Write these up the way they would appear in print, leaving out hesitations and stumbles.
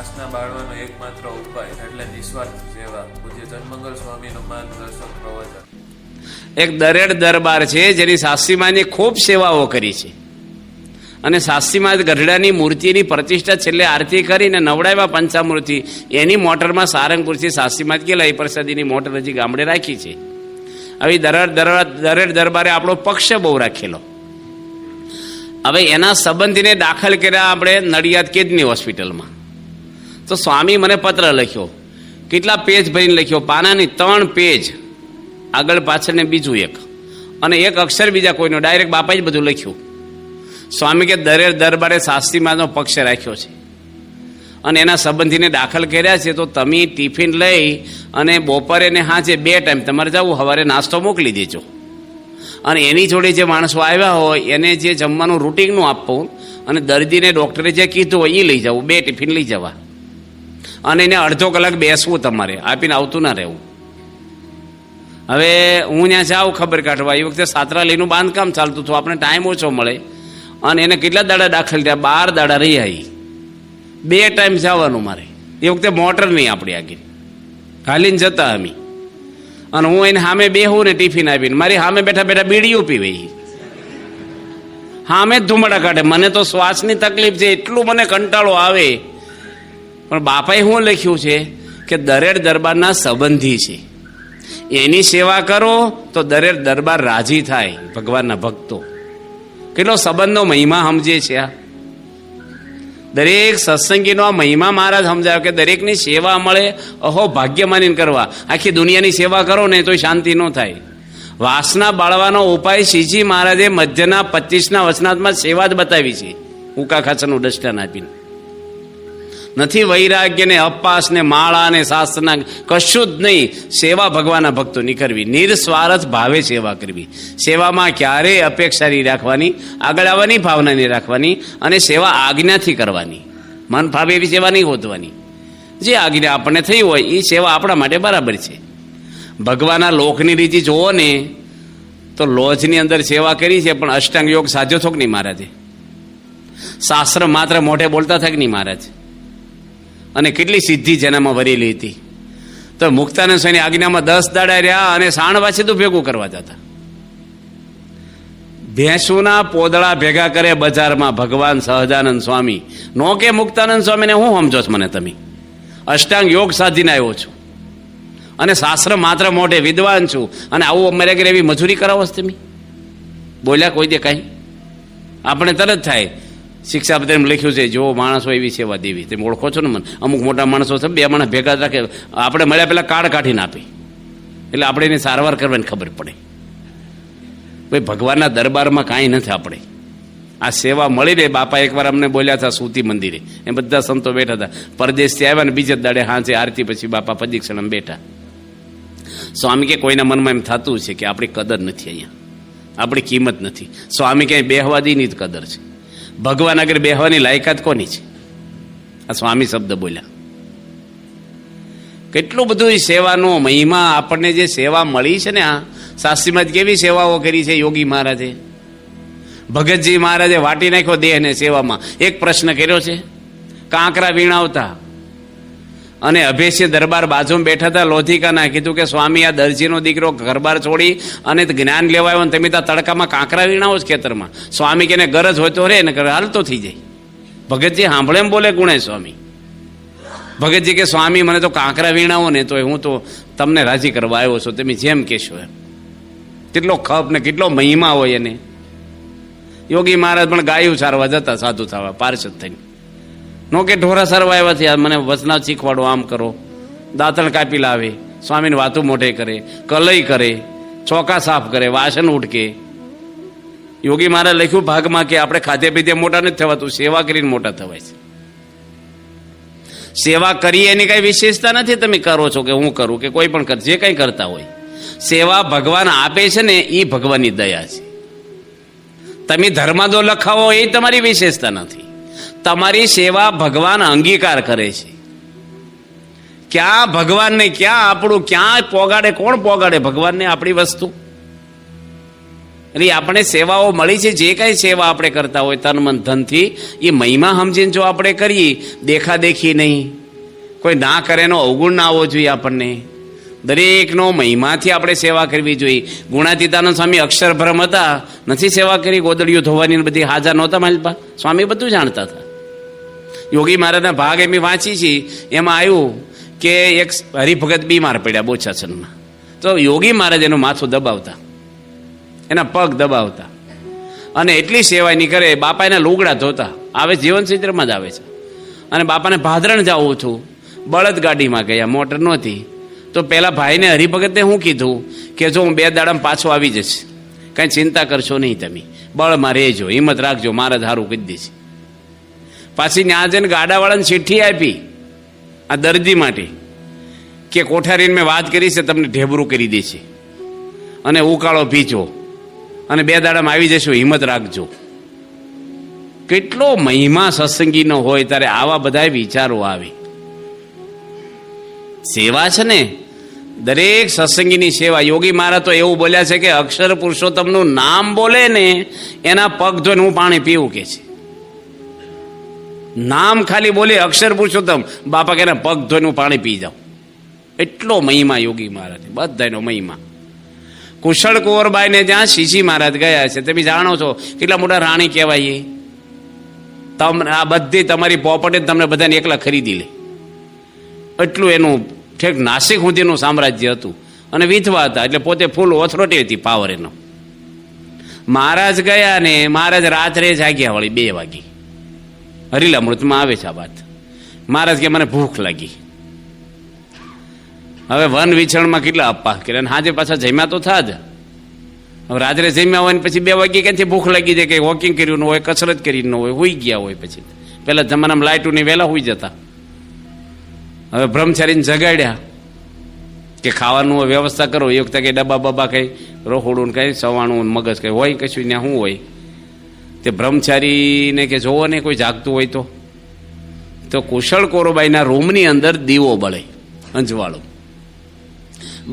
વાસના બાળવાનો એકમાત્ર ઉપાય એટલે નિસ્વાર્થ સેવા. પૂજ્ય જનમંગલ સ્વામીનું માર્ગદર્શક પ્રવચન. એક દરેડ દરબાર છે જેની સાસરીમાની ખૂબ સેવાઓ કરી છે અને સાસરીમાં ગઢડાની મૂર્તિની પ્રતિષ્ઠા છેલ્લે આરતી કરીને નવડાવ્યા પંચામૃતિ એની મોટરમાં સારંગપુરથી સાસરીમાં ગયેલા એ પ્રસાદીની મોટર હજી ગામડે રાખી છે. આવી દરેડ દરબારે આપણો પક્ષ બહુ રાખેલો. હવે એના સંબંધીને દાખલ કર્યા આપણે નડિયાદ કેદની હોસ્પિટલમાં. તો સ્વામી મને પત્ર લખ્યો, કેટલા પેજ ભરીને લખ્યો, પાનાની 3 પેજ આગળ પાછળ ને બીજું એક, અને એક અક્ષર બીજા કોઈનો, ડાયરેક્ટ બાપા જ બધું લખ્યું. સ્વામી કે દરેડ દરબારે શાસ્ત્રીમાંનો પક્ષ રાખ્યો છે અને એના સંબંધીને દાખલ કર્યા છે. તો તમે ટિફિન લઈ અને બપોરે ને સાંજે 2 ટાઈમ તમારે જવું, સવારે નાસ્તો મોકલી દેજો અને એની જોડે જે માણસો આવ્યા હોય એને જે જમવાનું રૂટીનનું આપવું અને દર્દીને ડૉક્ટરે જે કીધું હોય એ લઈ જવું, 2 ટિફિન લઈ જવા અને એને અડધો કલાક બેસવું, તમારે આપીને આવતું ના રહેવું. હવે હું ત્યાં જાઉં ખબર કાઢવા, એ વખતે સાતરાલીનું બાંધકામ ચાલતું હતું, આપણે ટાઈમ ઓછો મળે અને એને કેટલા દાડા દાખલ થયા, 12 દાડા રહી આવી. 2 ટાઈમ જવાનું મારે. એ વખતે મોટર નહીં આપણી આગળ, હાલીને જતા અમે. અને હું એને સામે બેહું ને ટિફિન આપીને મારી સામે બેઠા બેઠા બીડીઓ પીવે, સામે જ ધુમાડા કાઢે. મને તો શ્વાસની તકલીફ છે, એટલું મને કંટાળો આવે. પણ બાપાએ શું લખ્યું છે કે દરેડ દરબારના સંબંધી છે, એની સેવા કરો તો દરેડ દરબાર રાજી થાય. ભગવાનના ભક્તો કેટલો સંબંધનો મહિમા સમજે છે. આ દરેક સત્સંગીનો આ મહિમા મહારાજ સમજાવે કે દરેકની સેવા મળે, અહો ભાગ્ય માનીને કરવા. આખી દુનિયાની સેવા કરો ને તો શાંતિ ન થાય. વાસના બાળવાનો ઉપાય શ્રીજી મહારાજે મધ્યના 25ના વચનાથમાં સેવા જ બતાવી છે, ઉકા ખાચરનું દષ્ટાન આપીને. નથી વૈરાગ્ય ને અપાસ ને માળા ને શાસ્ત્રના કશું જ નહીં. સેવા ભગવાનના ભક્તોની કરવી, નિર્સ્વાર્થ ભાવે સેવા કરવી. સેવામાં ક્યારેય અપેક્ષા નહીં રાખવાની, આગળ આવવાની ભાવના નહીં રાખવાની અને સેવા આજ્ઞાથી કરવાની. મન ભાવે એવી સેવા નહીં હોતવાની. જે આજ્ઞા આપણને થઈ હોય એ સેવા આપણા માટે બરાબર છે. ભગવાનના લોકની રીતિ જોવો ને તો લોજની અંદર સેવા કરી છે, પણ અષ્ટાંગ યોગ સાધ્યો થોક નહીં મહારાજે. શાસ્ત્ર માત્ર મોઢે બોલતા થાય કે નહીં મહારાજ, અને કેટલી સિદ્ધિ જેનામાં વરેલી હતી. તો મુક્તાનંદ સ્વામીની આજ્ઞામાં 10 દાડા રહ્યા અને સાણવાસી તો ભેગું કરવા જતા. ભેંસુના પોદળા ભેગા કરે બજારમાં ભગવાન સહજાનંદ સ્વામી. નો કે મુક્તાનંદ સ્વામીને હું સમજો છો મને તમે? અષ્ટાંગ યોગ સાધીને આવ્યો છું અને શાસ્ત્ર માત્ર મોઢે વિદ્વાન છું, અને આવું અમારે ઘરે એવી મજૂરી કરાવો છો તમે? બોલ્યા કોઈ દે કાંઈ? આપણે તરત થાય. શિક્ષાપત્રમાં લખ્યું છે જો માણસ હોય એવી સેવા દેવી. તમે ઓળખો છો ને મને? અમુક મોટા માણસો છે 2 માણસ ભેગા રાખે, આપણે મળ્યા પહેલાં કાર્ડ કાઢીને આપે, એટલે આપણે એની સારવાર કરવાની ખબર પડે. ભાઈ ભગવાનના દરબારમાં કાંઈ નથી. આપણે આ સેવા મળી રહે. બાપા એકવાર અમને બોલ્યા હતા સૂતી મંદિરે, એ બધા સંતો બેઠા હતા, પરદેશથી આવ્યા ને બીજે દાડે હાંચે આરતી પછી બાપા પદીક્ષણ બેઠા. સ્વામી કે કોઈના મનમાં એમ થતું છે કે આપણી કદર નથી, અહીંયા આપણી કિંમત નથી. સ્વામી ક્યાંય બેહવા દીની જ કદર છે. ભગવાન આગળ બેહવાની લાયકાત કોની છે? આ સ્વામી શબ્દ બોલ્યા. કેટલું બધું સેવાનો મહિમા આપણને જે સેવા મળી છે ને, આ શાસ્ત્રીમાં જ કેવી સેવાઓ કરી છે યોગી મહારાજે. ભગતજી મહારાજે વાટી નાખ્યો દેહને સેવામાં. એક પ્રશ્ન કર્યો છે, કાંકરા વીણાવતા અને અભેસ્ય દરબાર બાજુમાં બેઠા હતા લોધિકાના. કીધું કે સ્વામી આ દરજીનો દીકરો ઘરબાર છોડી અને જ્ઞાન લેવા આવ્યો ને તમે ત્યાં તડકામાં કાંકરા વીણાવો જ ખેતરમાં. સ્વામી કે ગરજ હોય તો રે ને હાલતો થઈ જાય. ભગતજી સાંભળે એમ બોલે ગુણે સ્વામી. ભગતજી કે સ્વામી મને તો કાંકરા વીણાવો ને તો હું તો તમને રાજી કરવા આવ્યો છું, તમે જેમ કહેશો એમ. કેટલો ખપ ને કેટલો મહિમા હોય એને. યોગી મહારાજ પણ ગાયું સારવા જતા સાધુ થવા પાર્ષદ થઈને. નો કે ઢોરા સારવા આવ્યા છે મને વચનાથ શીખવાડો, આમ કરો, દાંતણ કાપી લાવે, સ્વામીને વાતું મોઢે કરે, કલઈ કરે, ચોકા સાફ કરે, વાસણ ઉઠકે. યોગી મહારાજ લખ્યું ભાગમાં કે આપણે ખાધે પીધે મોટા નથી થવાતું, સેવા કરીને મોટા થવાય છે. સેવા કરી એની કઈ વિશેષતા નથી તમે કરો છો કે હું કરું કે કોઈ પણ કરે, જે કંઈ કરતા હોય. સેવા ભગવાન આપે છે ને એ ભગવાનની દયા છે. તમે ધર્માદો લખાવો એ તમારી વિશેષતા નથી. તમારી સેવા ભગવાન અંગીકાર કરે છે. ક્યાં ભગવાનને ક્યાં આપણું ક્યાં પોગાડે? કોણ પોગાડે ભગવાનને આપણી વસ્તુ? એટલે આપણે સેવાઓ મળી છે, જે કાંઈ સેવા આપણે કરતા હોય તન મન ધનથી, એ મહિમા સમજીને જો આપણે કરીએ, દેખાદેખી નહીં, કોઈ ના કરે એનો અવગુણ ના આવવો જોઈએ. આપણને દરેકનો મહિમાથી આપણે સેવા કરવી જોઈએ. ગુણાતીતાનંદ સ્વામી અક્ષરભ્રમ હતા, નથી સેવા કરી, ગોદડીઓ ધોવાની બધી હાજર નહોતા માલપા, સ્વામી બધું જાણતા હતા. યોગી મહારાજના ભાગ એમ વાંચી છે, એમાં આવ્યું કે એક હરિભગત બીમાર પડ્યા બોચાસનમાં, તો યોગી મહારાજ એનું માથું દબાવતા, એના પગ દબાવતા, અને એટલી સેવા નહીં કરે. બાપા એના લુગડા ધોતા, આવે જીવનચિત્રમાં જ આવે છે. અને બાપાને ભાદરણ જવું હતું, બળદ ગાડીમાં ગયા, મોટર નહોતી. તો પેલા ભાઈને હરિભગતને શું કીધું કે જો હું 2 દાડામાં પાછો આવી જશે, કાંઈ ચિંતા કરશો નહીં, તમે બળમાં રહેજો, હિંમત રાખજો, મારા ધારું કહી દેશે. પાછી ત્યાં જઈને ગાડાવાળાને ચિઠ્ઠી આપી આ દર્દી માટે કે કોઠારીને મેં વાત કરી છે, તમને ઢેબરું કરી દેશે અને ઉકાળો પીજો અને 2 દાડામાં આવી જશો, હિંમત રાખજો. કેટલો મહિમા સત્સંગીનો હોય ત્યારે આવા બધા વિચારો આવે. સેવા છે ને, દરેક સત્સંગીની સેવા. યોગી મહારાજ તો એવું બોલ્યા છે કે અક્ષર પુરુષોત્તમનું નામ બોલે ને એના પગ ધોઈને હું પાણી પીવું કે છે. નામ ખાલી બોલે અક્ષર પુરુષોત્તમ, બાપા કે પગ ધોઈને હું પાણી પી જાઉં. એટલો મહિમા યોગી મહારાજ, બધાનો મહિમા. કુશળ કુંવરબાઈને જ્યાં શીશી મહારાજ ગયા છે, તમે જાણો છો કેટલા મોટા રાણી કહેવાય. આ બધી તમારી પ્રોપર્ટી તમને બધાને એકલા ખરીદી લે, એટલું એનું ઠેક નાસિક સુધીનું સામ્રાજ્ય હતું. અને વિધવા હતા, એટલે પોતે ફૂલ ઓથોરિટી હતી, પાવર એનો. મહારાજ ગયા ને મહારાજ રાત્રે જાગ્યા વળી 2 વાગે. હરિલામૃતમાં આવે છે આ વાત. મહારાજ કે મને ભૂખ લાગી. હવે વન વિચરણમાં કેટલા આપવા કે હાજે પાછા જમ્યા તો થા જ. હવે રાત્રે જમ્યા હોય ને પછી 2 વાગે ક્યાંથી ભૂખ લાગી જાય, કે વોકિંગ કર્યું ન હોય, કસરત કરી ન હોય, હોઈ ગયા હોય. પછી પેલા જમાનામાં લાઇટોની વહેલા હોઈ જતા. હવે બ્રહ્મચારીને જગાડ્યા કે ખાવાનું વ્યવસ્થા કરો. એ વખતે કંઈ ડબ્બા બબ્બા કંઈ રહોડું કંઈ સવાણું મગજ કંઈ હોય કશું ત્યાં શું હોય. તે બ્રહ્મચારીને કે જોવો ને કોઈ જાગતું હોય તો કુશળ કોરોબાઈના રૂમની અંદર દીવો બળે, અંજવાળો,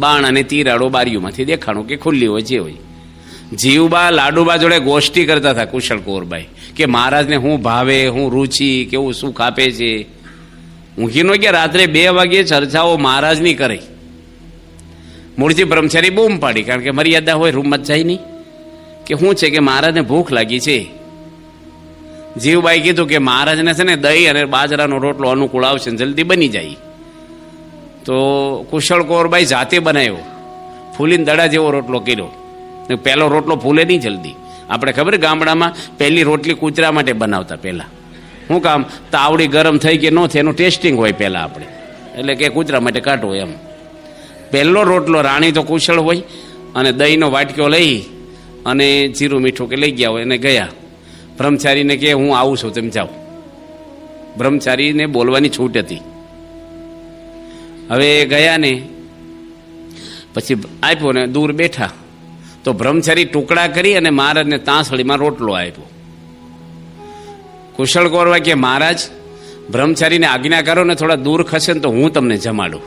બાણ અને તીરાડો બારીઓમાંથી દેખાણું કે ખુલ્લી હોય જે હોય. જીવબા લાડુબા જોડે ગોષ્ઠી કરતા હતા કુશળ કોરબાઈ, કે મહારાજને હું ભાવે, હું રુચિ, કેવું સુખ આપે છે. ઊંઘીનો કે રાત્રે 2 વાગ્યે ચર્ચાઓ મહારાજની કરે. મૂળજી બ્રહ્મચારી બૂમ પાડી, કારણ કે મર્યાદા હોય, રૂમમાં જ જાય નહીં. કે શું છે કે મહારાજને ભૂખ લાગી છે. જીવબાઈ કીધું કે મહારાજને છે ને દહીં અને બાજરાનો રોટલો અનુકૂળ આવશે, જલ્દી બની જાય. તો કુશળ કૌરબાઈ જાતે બનાવ્યો, ફૂલીને દડા જેવો રોટલો કર્યો. પહેલો રોટલો ફૂલે નહીં જલ્દી. આપણે ખબર ગામડામાં પહેલી રોટલી કૂતરા માટે બનાવતા. પહેલાં શું કામ, તાવડી ગરમ થઈ કે ન થઈ એનું ટેસ્ટિંગ હોય પહેલાં આપણે, એટલે કે કૂતરા માટે કાઢવો એમ. પહેલો રોટલો રાણી તો કુશળ હોય, અને દહીંનો વાટક્યો લઈ અને જીરું મીઠું કે લઈ ગયા હોય અને ગયા. બ્રહ્મચારીને કે હું આવું છું, તેમ જાઓ. બ્રહ્મચારીને બોલવાની છૂટ હતી. હવે ગયા ને પછી આપ્યો ને દૂર બેઠા, તો બ્રહ્મચારી ટુકડા કરી અને મહારાજને તાંસળીમાં રોટલો આપ્યો. કુશળ કૌરવા કે મહારાજ, બ્રહ્મચારીને આજ્ઞા કરો ને થોડા દૂર ખસે ને તો હું તમને જમાડું.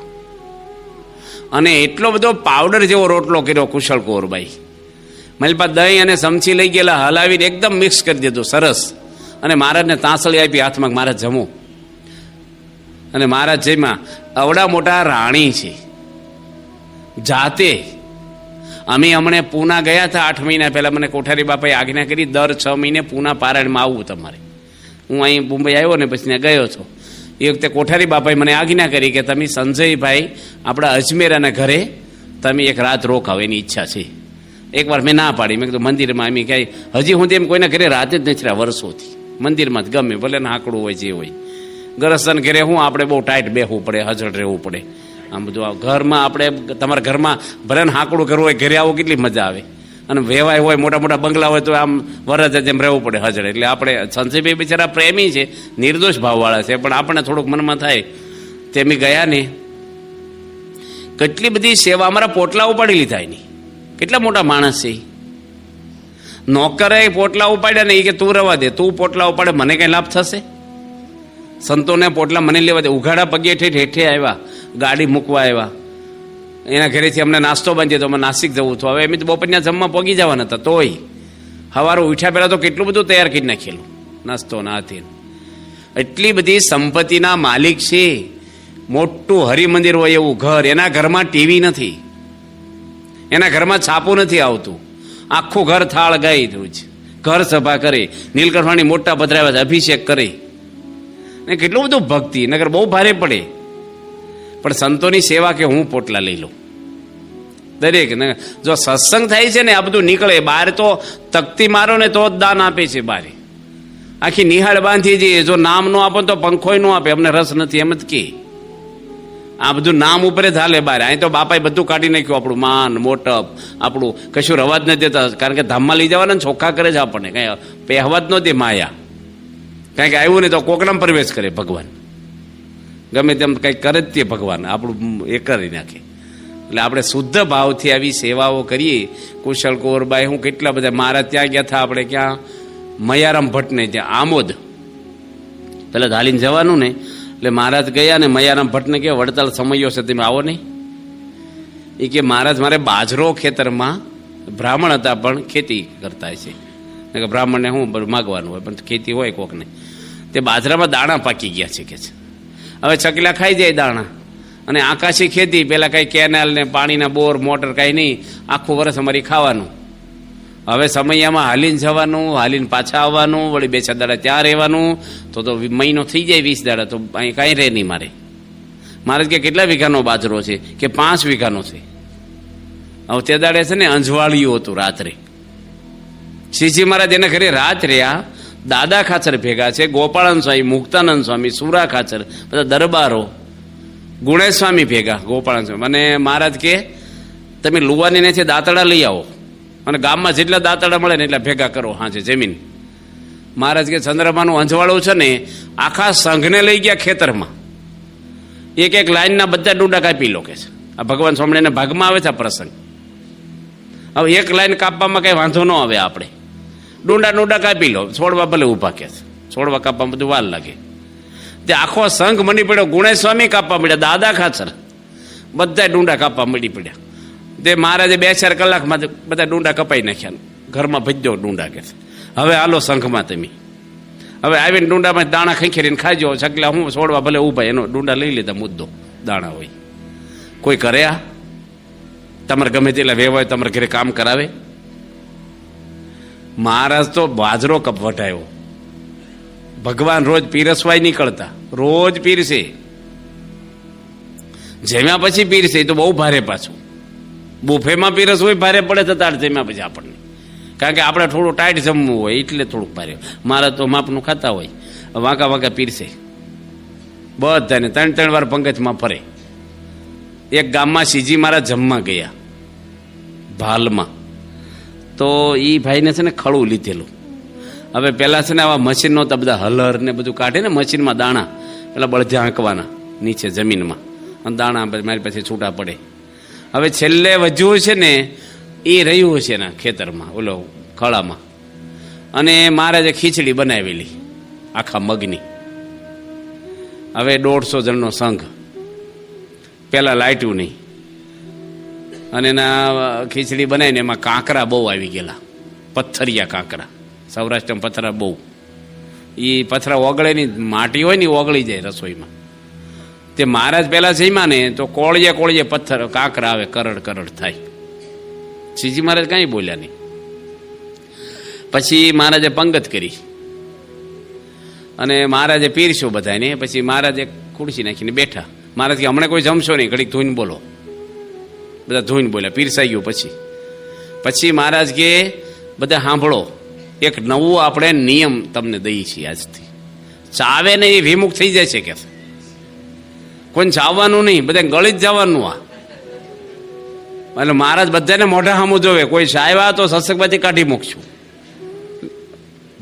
અને એટલો બધો પાવડર જેવો રોટલો કર્યો કુશળ કૌરબાઈ. મલપા દહીં અને સમચી લઈ ગયેલા, હલાવીને એકદમ મિક્સ કરી દીધું સરસ. અને મહારાજને તાંસળી આપી હાથમાં, મહારાજ જમો. અને મહારાજ જેમાં અવડા મોટા રાણી છે જાતે. અમે હમણાં પૂના ગયા હતા 8 મહિના પહેલાં. મને કોઠારી બાપાએ આજ્ઞા કરી દર 6 મહિને પૂના પારાયણમાં આવવું તમારે. હું અહીં મુંબઈ આવ્યો ને પછી ત્યાં ગયો છો. એ વખતે કોઠારી બાપાએ મને આજ્ઞા કરી કે તમે સંજયભાઈ આપણા અજમેરાના ઘરે તમે એક રાત રોકાવો, એની ઈચ્છા છે. એકવાર મેં ના પાડી. મેં કીધું મંદિરમાં અમે ક્યાંય હજી હું તેમ કોઈના ઘરે રાતે જ નથી રહ્યા વર્ષોથી. મંદિરમાં જ ગમે ભલે ને આંકડું હોય જે હોય. ગરસ્તન ઘરે હું આપણે બહુ ટાઈટ બેસવું પડે, હજળ રહેવું પડે. આમ બધું ઘરમાં આપણે તમારા ઘરમાં ભલે ને હાંકડું કરવું હોય, ઘરે આવો કેટલી મજા આવે. અને વેવાય હોય, મોટા મોટા બંગલા હોય તો આમ વરજ જેમ રહેવું પડે હજળ. એટલે આપણે સંજયભાઈ બિચારા પ્રેમી છે, નિર્દોષ ભાવવાળા છે, પણ આપણને થોડુંક મનમાં થાય. તેમ ગયા ને કેટલી બધી સેવા, અમારા પોટલા ઉપાડી લીધા એની. કેટલા મોટા માણસ છે. નોકરે પોટલા ઉપાડ્યા ને એ કે તું રવા દે, તું પોટલા ઉપાડે મને કઈ લાભ થશે? સંતોને પોટલા મને લેવા દે. ઉઘાડા પગે ઠેઠ હેઠે આવ્યા, ગાડી મૂકવા આવ્યા. એના ઘરેથી અમને નાસ્તો બાંધીએ તો અમે નાસિક જવું હતું. હવે એમ તો બપોરના જમવા પગી જવાના હતા, તોય સવારે ઉઠ્યા પહેલાં તો કેટલું બધું તૈયાર કરી નાખેલું, નાસ્તો નાથી. એટલી બધી સંપત્તિના માલિક છે. મોટું હરિમંદિર હોય એવું ઘર, એના ઘરમાં ટીવી નથી, એના ઘરમાં છાપું નથી આવતું, આખું ઘર થાળ ગાઈ દઉં છે, ઘર સભા કરે, નીલકંઠવાણી મોટા પધરાવ્યા અભિષેક કરે, ને કેટલું બધું ભક્તિ. નગર બહુ ભારે પડે, પણ સંતોની સેવા કે હું પોટલા લઈ લઉં દરેક. જો સત્સંગ થાય છે ને આ બધું નીકળે બહાર. તો તકતી મારો ને તો જ દાન આપે છે બારે. આખી નિહાળ બાંધી જઈએ, જો નામ ન આપો તો પંખોય ન આપે, અમને રસ નથી એમ જ કે. આ બધું નામ ઉપર જ હાલે બારે. અહીં તો બાપાએ બધું કાઢી નાખ્યું, આપણું માન મોટપ, આપણું કશું રવા જ નથી દેતા. કારણ કે ધામમાં લઈ જવાના ને ચોખ્ખા કરે છે આપણને, કઈ પહેવા જ નહોતી માયા. કારણ કે આવ્યું નહીં તો કોકનામ પ્રવેશ કરે ભગવાન, ગમે તેમ કંઈક કરે જ તે ભગવાન આપણું એ કરી નાખે. એટલે આપણે શુદ્ધ ભાવથી આવી સેવાઓ કરીએ. કુશળ કુંવરબાઈ હું કેટલા બધા, મારા ત્યાં ગયા હતા આપણે, ક્યાં મયારામ ભટ્ટને ત્યાં આમોદ, પેલા હાલીને જવાનું ને, એટલે મહારાજ ગયા ને મયારામ ભટ્ટને કે વડતાલ સમયો છે તમે આવો નહીં. એ કે મહારાજ મારે બાજરો ખેતરમાં, બ્રાહ્મણ હતા પણ ખેતી કરતા છે, બ્રાહ્મણને શું માગવાનું હોય, પણ ખેતી હોય કોકને, તે બાજરામાં દાણા પાકી ગયા છે કે છે. હવે ચકલા ખાઈ જાય દાણા, અને આકાશી ખેતી, પેલા કઈ કેનાલ ને પાણીના બોર મોટર કાંઈ નહીં, આખું વર્ષ અમારી ખાવાનું. હવે સમયમાં હાલીને જવાનું, હાલીને પાછા આવવાનું, વળી 2-4 દાડા ત્યાં રહેવાનું, તો મહિનો થઈ જાય 20 દાડા, તો અહીં કાંઈ રહે નહીં મારે. મારે કે કેટલા વીઘાનો બાજરો છે, કે 5 વીઘાનો છે. હવે તે દાડે છે ને અંજવાળિયું હતું રાત્રે. શ્રીજી મહારાજ એના ઘરે રાત રહ્યા. દાદા ખાચર ભેગા છે, ગોપાળાનંદ સ્વામી, મુક્તાનંદ સ્વામી, સુરા ખાચર, બધા દરબારો, ગુણેશ સ્વામી ભેગા, ગોપાળાનંદ સ્વામી. અને મહારાજ કે તમે લુવાની ને દાંતડા લઈ આવો, અને ગામમાં જેટલા દાંતડા મળે ને એટલા ભેગા કરો. હા છે જમીન. મહારાજ કે ચંદ્રમાનું અંજવાળું છે ને, આખા સંઘને લઈ ગયા ખેતરમાં, એક લાઈનના બધા ડૂંડા કાપી લો કે છે. આ ભગવાન સ્વામિનારાયણના ભાગમાં આવે છે આ પ્રસંગ. હવે એક લાઈન કાપવામાં કઈ વાંધો ન આવે, આપણે ડૂંડા કાપી લો, છોડવા ભલે ઊભા કે છે, છોડવા કાપવામાં બધું વાર લાગે. તે આખો સંઘ મળી પડ્યો. ગુણેશ સ્વામી કાપવા મળ્યા, દાદા ખાચર બધા ડૂંડા કાપવા મળી પડ્યા. તે મહારાજે 2-4 કલાકમાં બધા ડૂંડા કપાઈ નાખ્યા, ઘરમાં ભજ્યો ડૂંડા કે છે. હવે હાલો સંઘમાં તમે, હવે આવીને ડૂંડામાં દાણા ખંખેરીને ખાજો. ચકલા હું છોડવા ભલે ઊભા, એનો ડૂંડા લઈ લીધા, મુદ્દો દાણા હોય. કોઈ કરે આ? તમારે ગમે તેટલા વેવાય તમારે ઘરે કામ કરાવે? મહારાજ તો બાજરો કપ વટાયો. ભગવાન રોજ પીરસવાય નીકળતા, રોજ પીરસે, જમ્યા પછી પીરસે. તો બહુ ભારે પાછું, બુફેમાં પીરસ હોય ભારે પડે તો તાર જમ્યા પછી આપણને, કારણ કે આપણે થોડું ટાઈટ જમવું હોય એટલે થોડુંક ભારે. મહારાજ તો માપનું ખાતા હોય, વાંકા પીરસે બધાને. 3 વાર પંગજમાં ફરે. એક ગામમાં શ્રીજી મહારાજ જમવા ગયા ભાલમાં, તો એ ભાઈને છે ને ખડું લીધેલું. હવે પહેલાં છે ને આવા મશીન નહોતા, બધા હલર ને બધું કાઢે ને મશીનમાં દાણા, પેલા બળદિયા આંકવાના નીચે જમીનમાં, અને દાણા મારી પાસે છૂટા પડે. હવે છેલ્લે વધ્યું છે ને એ રહ્યું છે ને ખેતરમાં, ઓલો ખળામાં, અને મહારાજે ખીચડી બનાવેલી આખા મગની. હવે 150 જણનો સંઘ, પહેલાં લાઇટ્યું નહીં, અને એના ખીચડી બનાવીને એમાં કાંકરા બહુ આવી ગયેલા, પથ્થરિયા કાંકરા. સૌરાષ્ટ્રમાં પથરા બહુ, એ પથરા ઓગળે નહીં, માટી હોય ને ઓગળી જાય રસોઈમાં. તે મહારાજ પહેલાં જમ્યા ને તો કોળીએ પથ્થર કાંકરા આવે, કરડ થાય. શ્રીજી મહારાજ કાંઈ બોલ્યા નહીં. પછી મહારાજે પંગત કરી, અને મહારાજે પીરસ્યો બધાને. પછી મહારાજે ખુરશી નાખીને બેઠા. મહારાજ કે હમણાં કોઈ જમશો નહીં, ઘડીક ધોઈને બોલો. બધા ધોઈને બોલ્યા, પીરસાઈ ગયું. પછી મહારાજ કે બધા સાંભળો, એક નવો આપણે નિયમ તમને દઈએ છીએ આજથી. ચાવે ને એ વિમુખ થઈ જાય છે કે કોઈને ચાવવાનું નહીં, બધા ગળી જ જવાનું. આ એટલે મહારાજ બધાને મોઢા સામું જોવે, કોઈ ચાવ્યા તો સત્સંગમાંથી કાઢી મૂકશું.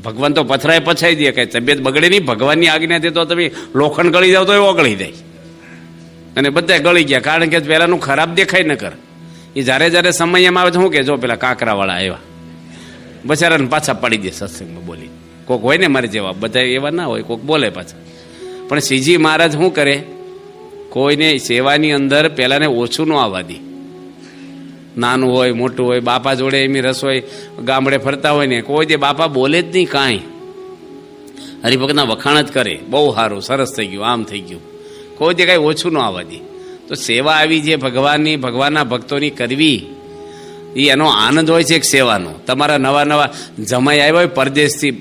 ભગવાન તો પથરાય પછાઈ દે, કઈ તબિયત બગડે નહીં. ભગવાનની આજ્ઞાથી તો તમે લોખંડ ગળી જાવ તો એ ઓગળી જાય, અને બધા ગળી ગયા. કારણ કે પેલાનું ખરાબ દેખાય ન કર. એ જ્યારે સમય એમ આવે તો શું કે જો પેલા કાંકરાવાળા આવ્યા, બચારાને પાછા પાડી દે સત્સંગમાં બોલી. કોક હોય ને મારે જેવા, બધા એવા ના હોય, કોક બોલે પાછા. પણ શ્રીજી મહારાજ શું કરે, કોઈને સેવાની અંદર પેલાને ઓછું ન આવવા દે. નાનું હોય મોટું હોય, બાપા જોડે એમની રસોઈ ગામડે ફરતા હોય ને કોઈ દે બાપા બોલે જ નહીં કાંઈ, હરિભક્તના વખાણ જ કરે, બહુ સારું સરસ થઈ ગયું, આમ થઈ ગયું, કોઈ દે કાંઈ ઓછું ન આવવા દે. તો સેવા આવી જે ભગવાનની, ભગવાનના ભક્તોની કરવી એ એનો આનંદ હોય છે એક સેવાનો. તમારા નવા નવા જમાઈ આવ્યા હોય પરદેશથી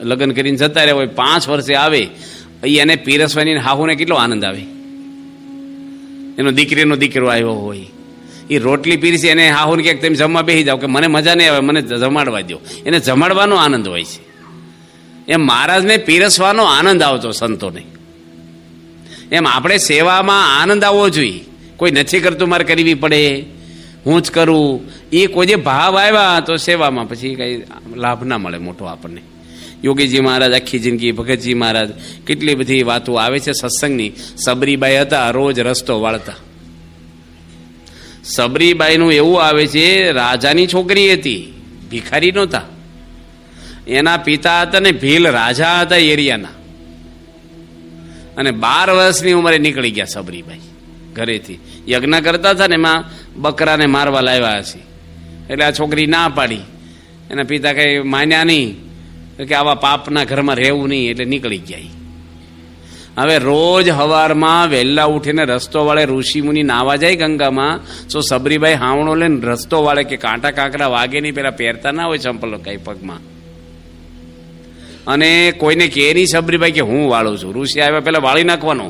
લગ્ન કરીને જતા રહ્યા હોય, 5 વર્ષે આવે, એને પીરસવાની હાહુને કેટલો આનંદ આવે. એનો દીકરીનો દીકરો આવ્યો હોય, એ રોટલી પીરસી એને હાહુને ક્યાંક તમે જમવા બેસી જાઓ કે મને મજા નહીં આવે, મને જમાડવા દો, એને જમાડવાનો આનંદ હોય છે. એમ મહારાજને પીરસવાનો આનંદ આવતો સંતોને. એમ આપણે સેવામાં આનંદ આવવો જોઈએ. કોઈ નથી કરતું મારે કરવી પડે, હું જ કરું, એ કોઈ જે ભાવ આવ્યા તો સેવામાં પછી કંઈ લાભ ના મળે મોટો આપણને. યોગીજી મહારાજ આખી જિંદગી, ભગતજી મહારાજ, કેટલી બધી વાતો આવે છે સત્સંગની. સબરીબાઈ હતા, રોજ રસ્તો વાળતા. સબરીબાઈનું એવું આવે છે, રાજાની છોકરી હતી, ભિખારી નહોતા. એના પિતા હતા ને ભીલ રાજા હતા એરિયાના, અને 12 વર્ષની ઉંમરે નીકળી ગયા સબરીબાઈ ઘરેથી. યજ્ઞ કરતા હતા ને એમાં બકરાને મારવા લાવ્યા હશે, એટલે આ છોકરી ના પાડી. એના પિતા કઈ માન્યા નહીં કે આવા પાપના ઘરમાં રહેવું નહીં, એટલે નીકળી ગયા. હવે રોજ હવારમાં વહેલા ઉઠીને રસ્તો વાળે ઋષિ મુનિ નાવા જાય ગંગામાં, તો સબરીબાઈ હાવણો લઈને રસ્તો વાળે કે કાંટા કાંકરા વાગે નહીં, પેલા પહેરતા ના હોય ચંપલો કઈ પગમાં, અને કોઈને કહે નહીં સબરીબાઈ કે હું વાળું છું. ઋષિ આવ્યા પેલા વાળી નાખવાનો,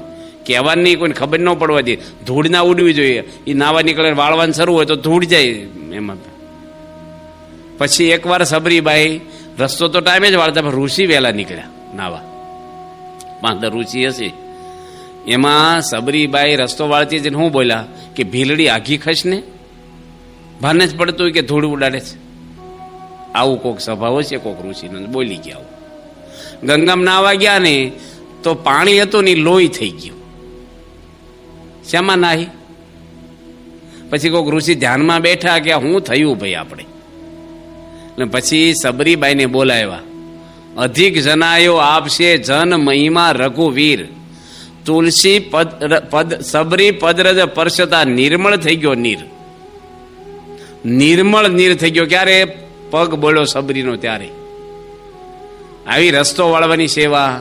કહેવાનું નહીં, કોઈને ખબર ન પડવા દે, ધૂળ ના ઉડવી જોઈએ. એ નાવા નીકળે વાળવાનું શરૂ હોય તો ધૂળ જાય એમાં. પછી એકવાર સબરીબાઈ રસ્તો તો ટાઈમે જ વાળતા, પણ ઋષિ વહેલા નીકળ્યા નાવા, 5-10 ઋષિ હશે. એમાં સબરીબાઈ રસ્તો વાળતી જઈને હું બોલ્યા કે ભીલડી આઘી ખસ ને, ભાને જ પડતું હોય કે ધૂળ ઉડાડે છે. આવું કોક સ્વભાવ છે કોક ઋષિનો, બોલી ગયા. ગંગામાં નાવા ગયા ને તો પાણી હતું ને લોહી થઈ ગયું. શામાં નાહી? પછી કોક ઋષિ ધ્યાનમાં બેઠા કે હું થયું ભાઈ આપણે. પછી સબરીબાઈને બોલાવ્યા. અધિક જનાયો આપશે જન મહિમા રઘુવીર, તુલસી પદ સબરી પદરજ પરસતા. નિર્મળ થઈ ગયો નીર, નિર્મળ નીર થઈ ગયો. ક્યારે? પગ બોલ્યો સબરીનો ત્યારે. આવી રસ્તો વાળવાની સેવા,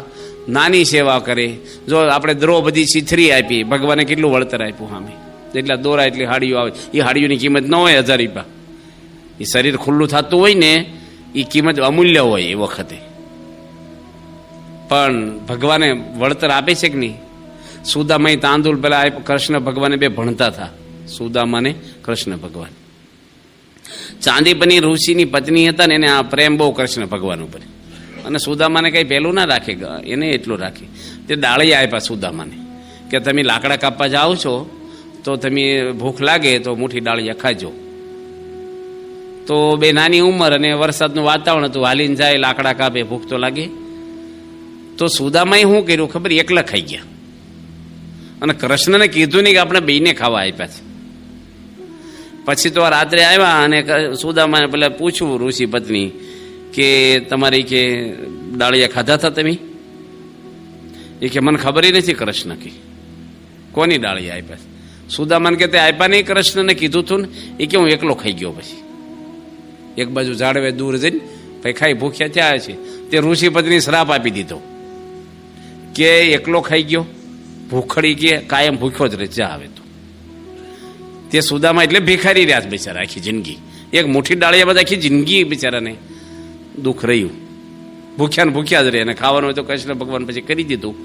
નાની સેવા કરે. જો આપણે દ્રૌપદી છીથરી આપી, ભગવાને કેટલું વળતર આપ્યું સામે. જેટલા દોરા એટલી હાડીઓ આવે, એ હાડીઓની કિંમત ન હોય 1000 રૂપિયા. એ શરીર ખુલ્લું થતું હોય ને, એ કિંમત અમૂલ્ય હોય એ વખતે. પણ ભગવાને વળતર આપે છે કે નહીં? સુદામાઈ તાંદુલ પેલા કૃષ્ણ ભગવાને 2 ભણતા હતા, સુદામાને કૃષ્ણ ભગવાન. ચાંદીપની ઋષિની પત્ની હતા ને, એને આ પ્રેમ બહુ કૃષ્ણ ભગવાન ઉપર, અને સુદામાને કઈ પહેલું ના રાખે, એને એટલું રાખે. તે ડાળિયા આપ્યા સુદામાને કે તમે લાકડા કાપવા જાઓ છો તો તમે ભૂખ લાગે તો મુઠ્ઠી ડાળિયા ખાજો. તો 2 નાની ઉંમર અને વરસાદનું વાતાવરણ હતું, હાલીને જાય લાકડા કાપે, ભૂખ તો લાગે. તો સુદામાએ શું કર્યું ખબર? એકલા ખાઈ ગયા, અને કૃષ્ણને કીધું નહીં કે આપણે બેયને ખાવા આપ્યા છે. પછી તો રાત્રે આવ્યા અને સુદામાને પેલા પૂછ્યું ઋષિ પત્ની કે તમારી કે ડાળિયા ખાધા હતા તમે? એ કે મને ખબર નથી કૃષ્ણ કે કોની ડાળિયા આપ્યા. સુદામાને કે તે આપ્યા નહીં, કૃષ્ણને કીધું હતું ને. એ કે હું એકલો ખાઈ ગયો. પછી એક બાજુ ઝાડવે દૂર જઈને ભાઈ ખાઈ ભૂખ્યા થયા છે. તે ઋષિ પત્ની શ્રાપ આપી દીધો કે એકલો ખાઈ ગયો, ભૂખડી કે કાયમ ભૂખ્યો જ રહે, જા આવે તો. તે સુદામા એટલે ભિખારી રહ્યા બિચારા આખી જિંદગી. એક મુઠ્ઠી ડાળિયા બધા આખી જિંદગી બિચારાને દુઃખ રહ્યું, ભૂખ્યા ને ભૂખ્યા જ રહે. અને ખાવાનું હોય તો કૃષ્ણ ભગવાન પછી કરી દીધું.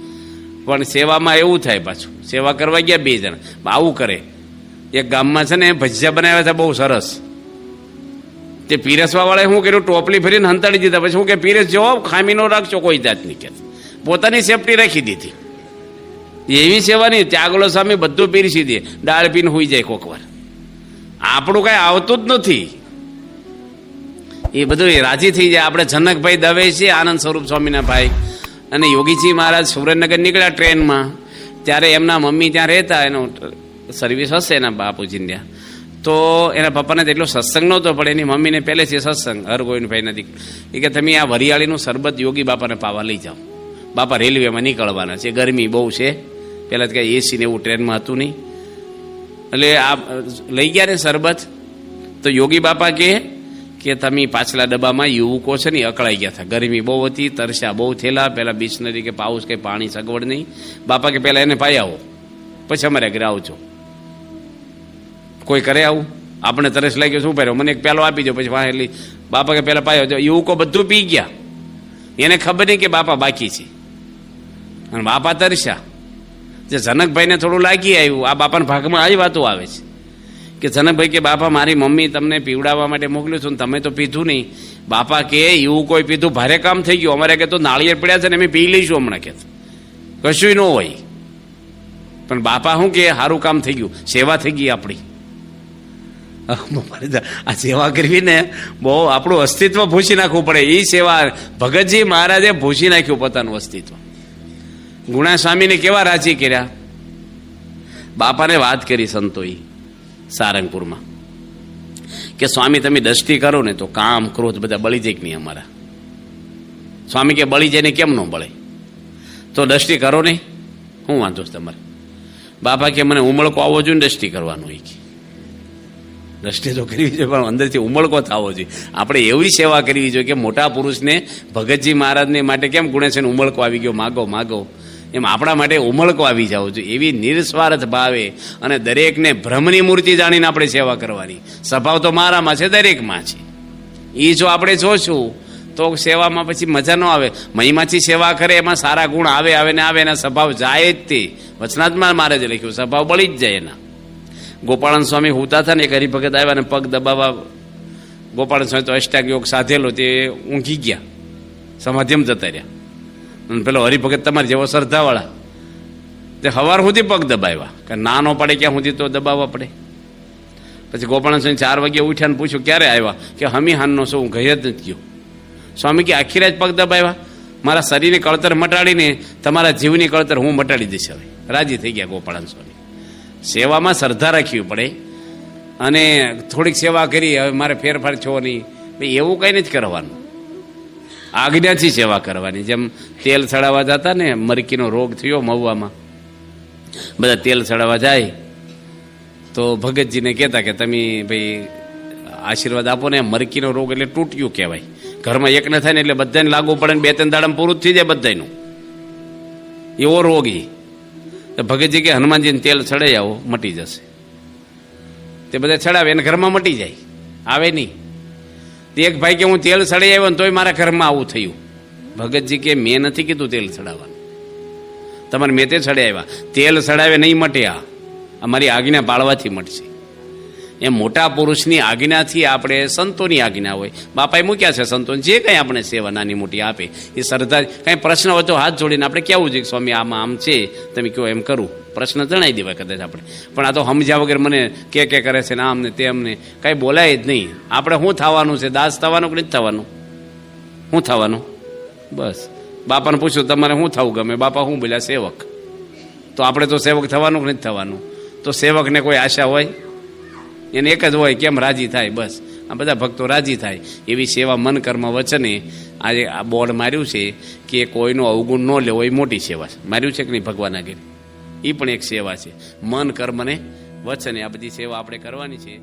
પણ સેવામાં એવું થાય, પાછું સેવા કરવા ગયા 2 જણા આવું કરે. એક ગામમાં છે ને ભજીયા બનાવ્યા હતા બહુ સરસ. તે પીરસવા વાળાએ શું કર્યું? ટોપલી ફરીને હંતાડી દીધા. પછી હું કે પીરસ જો ખામી નો રાખજો કોઈ જાતની, કે પોતાની સેફટી રાખી દીધી. એવી સેવા નહીં, ત્યાગલો સામે બધું પીરસી દે, દાળ પીને હોઈ જાય કોક વાર. આપણું કઈ આવતું જ નથી, એ બધું રાજી થઈ જાય. આપણે જનકભાઈ દવે છે, આનંદ સ્વરૂપ સ્વામીના ભાઈ, અને યોગીજી મહારાજ સુરેન્દ્રનગર નીકળ્યા ટ્રેનમાં, ત્યારે એમના મમ્મી ત્યાં રહેતા, એનો સર્વિસ હશે એના બાપુજીને ત્યાં. તો એના પપ્પાને એટલો સત્સંગ નહોતો, પણ એની મમ્મીને પહેલેથી સત્સંગ, હરગોવિંદભાઈ નથી. એ કે તમે આ વરિયાળીનું શરબત યોગી બાપાને પાવા લઈ જાઓ. બાપા રેલવેમાં નીકળવાના છે, ગરમી બહુ છે. પહેલાં તો કંઈ એસી ને એવું ટ્રેનમાં હતું નહીં, એટલે આ લઈ ગયા ને શરબત, તો યોગી બાપા કે તમે પાછલા ડબ્બામાં યુવકો છે ને અકળાઈ ગયા હતા, ગરમી બહુ હતી, તરસ્યા બહુ થયેલા, પહેલાં બિસ્નરી કે પાઉસ કે પાણી સગવડ નહીં. બાપા કે પહેલાં એને પાઈ આવો, પછી અમારે ઘરે આવજો. કોઈ કરે આવું? આપણે તરસ લાગ્યો શું પહેર્યો, મને એક પેલો આપી દો, પછી વાહ. બાપા કે પહેલાં પાઈ આવજો. યુવકો બધું પી ગયા, એને ખબર નહીં કે બાપા બાકી છે, અને બાપા તરસ્યા. જે જનકભાઈને થોડું લાગી આવ્યું, આ બાપાના ભાગમાં આવી વાતો આવે છે કે જનકભાઈ કે બાપા મારી મમ્મી તમને પીવડાવવા માટે મોકલ્યું છું ને તમે તો પીધું નહીં. બાપા કે એવું કોઈ પીધું ભારે કામ થઈ ગયું, અમારે કે તો નાળિયેર પડ્યા છે ને અમે પી લઈશું હમણાં, કે કશું ન હોય. પણ બાપા શું કે સારું કામ થઈ ગયું, સેવા થઈ ગઈ આપણી. આ સેવા કરવી ને બહુ આપણું અસ્તિત્વ ભૂસી નાખવું પડે. એ સેવા ભગતજી મહારાજે ભૂસી નાખ્યું પોતાનું અસ્તિત્વ. ગુણા સ્વામીને કેવા રાજી કર્યા, બાપાને વાત કરી સંતોએ સારંગપુરમાં કે સ્વામી તમે દ્રષ્ટિ કરો ને તો કામ ક્રોધ બધા બળી જાય કે નહીં અમારા. સ્વામી કે બળી જાય ને કેમ ન બળે, તો દ્રષ્ટિ કરો ને, શું વાંધો છે તમારે? બાપા કે મને ઉમળકો આવવો જોઈએ ને દ્રષ્ટિ કરવાનું હોય કે દ્રષ્ટિ તો કરવી જોઈએ પણ અંદરથી ઉમળકો થવો જોઈએ. આપણે એવી સેવા કરવી જોઈએ કે મોટા પુરુષને ભગતજી મહારાજને માટે કેમ ગુણેશને ઉમળકો આવી ગયો, માગો માગો, એમ આપણા માટે ઉમળકો આવી જવો જોઈએ. એવી નિસ્વાર્થ ભાવે અને દરેકને બ્રહ્મની મૂર્તિ જાણીને આપણે સેવા કરવાની. સ્વભાવ તો મારામાં છે, દરેકમાં છે. એ જો આપણે જોશું તો સેવામાં પછી મજા ન આવે. મહીમાંથી સેવા કરે એમાં સારા ગુણ આવે ને આવે, એના સ્વભાવ જાય જ તે. વચનાત્મા મારે જ લખ્યું, સ્વભાવ બળી જ જાય એના. ગોપાળન સ્વામી હોતા હતા ને, એક હરિભગત આવ્યા ને પગ દબાવવા. ગોપાળન સ્વામી તો અષ્ટાંગ યોગ સાધેલો, તે ઊંઘી ગયા, સમાધિમાં જતા રહ્યા. અને પેલો હરિભગત તમારે જેવો શ્રદ્ધાવાળા, તે સવાર સુધી પગ દબાવ્યા, કે ના ન પડે ક્યાં સુધી તો દબાવવા પડે. પછી ગોપાળન સ્વામી 4 વાગે ઉઠ્યા ને પૂછ્યું ક્યારે આવ્યા, કે હમી હાનનો શું, હું ગઈ જ નથી ગયો. સ્વામી કે આખી રાત પગ દબાવ્યા, મારા શરીરની કળતર મટાડીને તમારા જીવની કળતર હું મટાડી દઈશ. હવે રાજી થઈ ગયા ગોપાળન સ્વામી. સેવામાં શ્રદ્ધા રાખવી પડે, અને થોડીક સેવા કરી, હવે મારે ફેરફાર છો નહીં, ભાઈ એવું કંઈ નથી કરવાનું. આજ્ઞાથી સેવા કરવાની. જેમ તેલ ચડાવવા જતા ને, મરકીનો રોગ થયો મહુવામાં, બધા તેલ ચડાવવા જાય તો ભગતજીને કહેતા કે તમે ભાઈ આશીર્વાદ આપો ને. મરકીનો રોગ એટલે તૂટ્યું કહેવાય, ઘરમાં એક ન થાય ને એટલે બધાને લાગુ પડે ને 2-3 દાડામાં પૂરું થઈ જાય બધાનું, એવો રોગ. એ ભગતજી કે હનુમાનજીને તેલ ચડાવી આવો, મટી જશે. તે બધા ચડાવે એને ઘરમાં મટી જાય, આવે નહીં. એક ભાઈ કે હું તેલ ચડાવી આવ્યો ને તોય મારા ઘરમાં આવું થયું. ભગતજી કે મેં નથી કીધું તેલ ચડાવવાનું, તમારે મેં તે ચડાવી આવ્યા. તેલ ચડાવે નહીં મટે, આ અમારી આજ્ઞા પાળવાથી મટશે. એમ મોટા પુરુષની આજ્ઞાથી, આપણે સંતોની આજ્ઞા હોય, બાપાએ મૂક્યા છે સંતોને, જે કંઈ આપણે સેવા નાની મોટી આપે એ શ્રદ્ધા. કંઈ પ્રશ્ન હોય તો હાથ જોડીને આપણે કહેવું જોઈએ કે સ્વામી આમાં આમ છે, તમે કહો એમ કરું. પ્રશ્ન જણાવી દેવાય કદાચ આપણે, પણ આ તો સમજ્યા વગર મને કે કરે છે ને આમ ને તેમને કાંઈ બોલાય જ નહીં. આપણે શું થવાનું છે, દાસ થવાનું કે નથી થવાનું? શું થવાનું? બસ બાપાને પૂછ્યું તમારે શું થવું ગમે, બાપા શું બોલ્યા? સેવક. તો આપણે તો સેવક થવાનું કે નથી થવાનું? તો સેવકને કોઈ આશા હોય? એને એક જ હોય, કેમ રાજી થાય, બસ આ બધા ભક્તો રાજી થાય એવી સેવા મન કર્મ વચને. આજે આ બોર્ડ માર્યું છે કે કોઈનો અવગુણ ન લેવો, એ મોટી સેવા છે. માર્યું છે કે નહીં ભગવાન આગળ? એ પણ એક સેવા છે. મન કર્મને વચને આ બધી સેવા આપણે કરવાની છે.